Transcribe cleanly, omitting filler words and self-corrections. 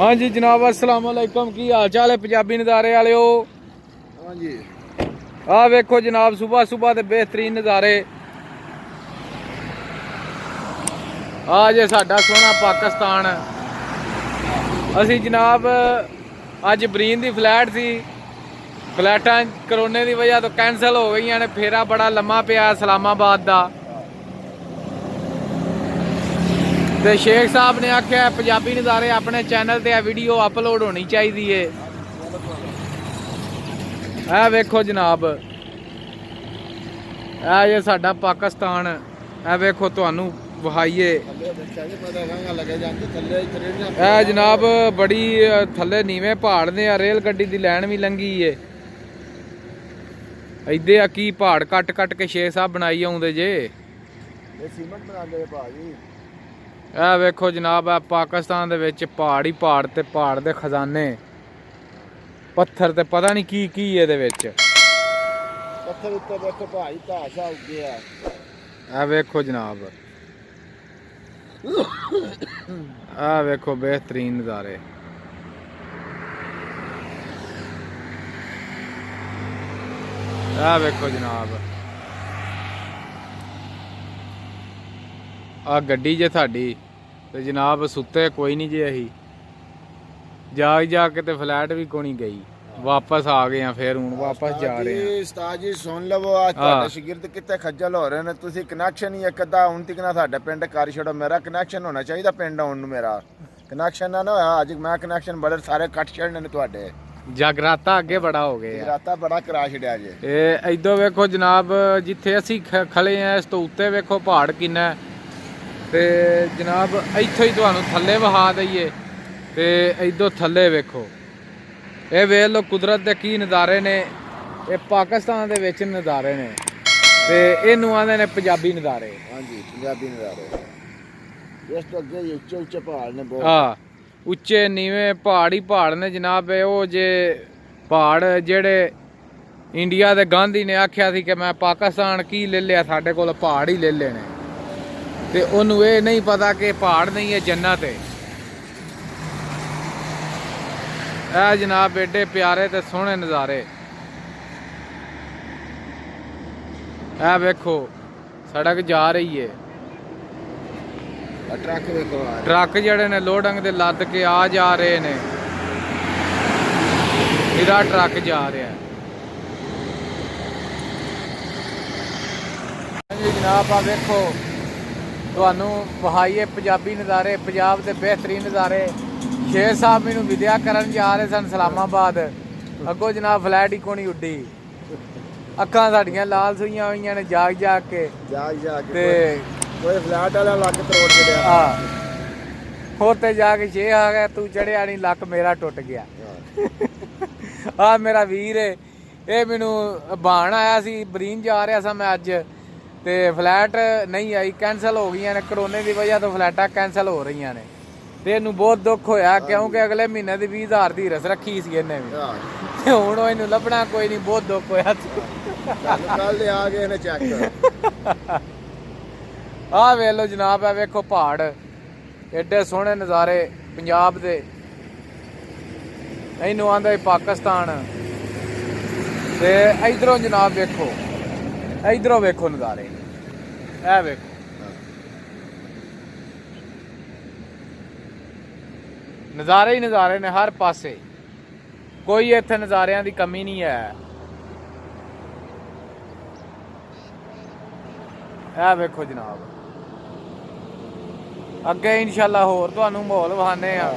हाँ जी जनाब अस्सलाम वालेकुम की हाल चाल है पंजाबी नज़ारे वालिओ। हाँ जी आ वेखो जनाब सुबह सुबह के बेहतरीन नज़ारे। आ जे साडा सोहना पाकिस्तान। असी जनाब अज बरीन की फ्लैट सी, फ्लैटां करोने की वजह तो कैंसल हो गई ने। फेरा बड़ा लम्मा पिया इस्लामाबाद का। ते शेख साहब ने आख्या पंजाबी नज़ारे अपने चैनल ते वीडियो अपलोड होनी चाहिए है। वेखो जनाब ए जे साडा पाकिस्तान ए वेखो तुहानू वहाइए। ए जनाब बड़ी थल्ले नीवे पहाड़ ने, रेल गड्डी की लैन भी लंघी है। इदे की पहाड़ कट कट के शेख साहब बनाई आउंदे जे। ए वेखो जनाब ए पाकिस्तान दे विच पहाड़ ही पहाड़ ते पहाड़ दे खजाने पत्थर ते पता नहीं की इहदे विच। पत्थर उत्ते वेखो भाई घाशा उगे आ। ए वेखो जनाब आ वेखो बेहतरीन नज़ारे। आ वेखो जनाब आ गड्डी जे साडी ते जनाब सुते कोई नहीं जे। अही जाग जाग के ते फ्लैट भी कोनी गई। वापस आ गए हैं फिर हूँ वापस जा रहे हैं। उस्ताद जी सुन लवो आज तुहाडे शागिर्द कितने खज्जल हो रहे ने। तुसी कनैक्शन ही एक अद्धा हुण तक ना साडे पिंड कर छड़ो। मेरा कनैक्शन होना चाहिए पिंड आउण नूं। मेरा कनैक्शन ना होया अज मैं कनैक्शन बड़े सारे कट छड़ने ने तुहाडे। जगराता अगे बड़ा हो गया। जगराता बड़ा करा छड़िया जे। ए इधर वेखो जनाब जिथे असी खड़े हैं इस तो उत्ते वेखो पहाड़ किन्ना ते जनाब इत्थों ही तुहानू थल्ले वहा दईए ते इधर थल्ले वेखो। ये वेख लो कुदरत के की नज़ारे ने। ये पाकिस्तान दे विच नज़ारे ने ते इहनूं आंदे ने पंजाबी नज़ारे। हाँ जी पंजाबी नज़ारे। इस तो अगे उच्चे उच्चे पहाड़ ने बहुत। हाँ उच्चे नीवे पहाड़ ही पहाड़ ने जनाब। वो जे पहाड़ जेड़े इंडिया दे गांधी ने आख्या थी कि मैं पाकिस्तान की ले लिया, साडे कोल पहाड़ ही ले लेने। ते उन्होंने ये नहीं पता कि पहाड़ नहीं है जन्नत है। ए जनाब एडे प्यारे ते सोहने नज़ारे। ए वेखो सड़क जा रही है। ट्रक वेखो ट्रक जड़े ने लोडंग दे लद के आ जा रहे ने। इधर ट्रक जा रहा है। जी जनाब आ वेखो तुहानू वहाइए पंजाबी नज़ारे, पंजाब के बेहतरीन नज़ारे। शेख साहब मैनू विद्या करन जा रहे सन इस्लामाबाद। अगों जनाब फ्लैट ही कोनी उड्डी। अखां साडियां लाल सुइयां होईयां ने जाग जाग के। ते कोई फ्लैट वाला लक तोड़ छड़िया। हाँ होते जाके शेख आ गया तू चढ़िया नहीं लक मेरा टुट गया। आ मेरा वीर है ये मैनू बहान आया सी। बरीन जा रहा सा मैं अज ते फ्लैट नहीं आई, कैंसल हो गई ने। करोने की वजह तो फ्लैटां कैंसल हो रही ने ते इनू बहुत दुख होया क्योंकि अगले महीने की 20,000 की रस रखी सी इन्हें भी। हुण इनू लभना कोई नहीं, बहुत दुख होया। कल आ गए ने चेक। आ वेख लो जनाब है वेखो पहाड़ एडे सोहने नज़ारे पंजाब दे। इनू आंदा पाकिस्तान ते इधरों जनाब वेखो, इधरों वेखो नज़ारे। ए वेखो नज़ारे ही नज़ारे ने हर पासे। कोई इत्थे नज़ारियां दी कमी नहीं है। ए वेखो जनाब अगे इंशाल्लाह होर तुहानू माहौल वहाने आ।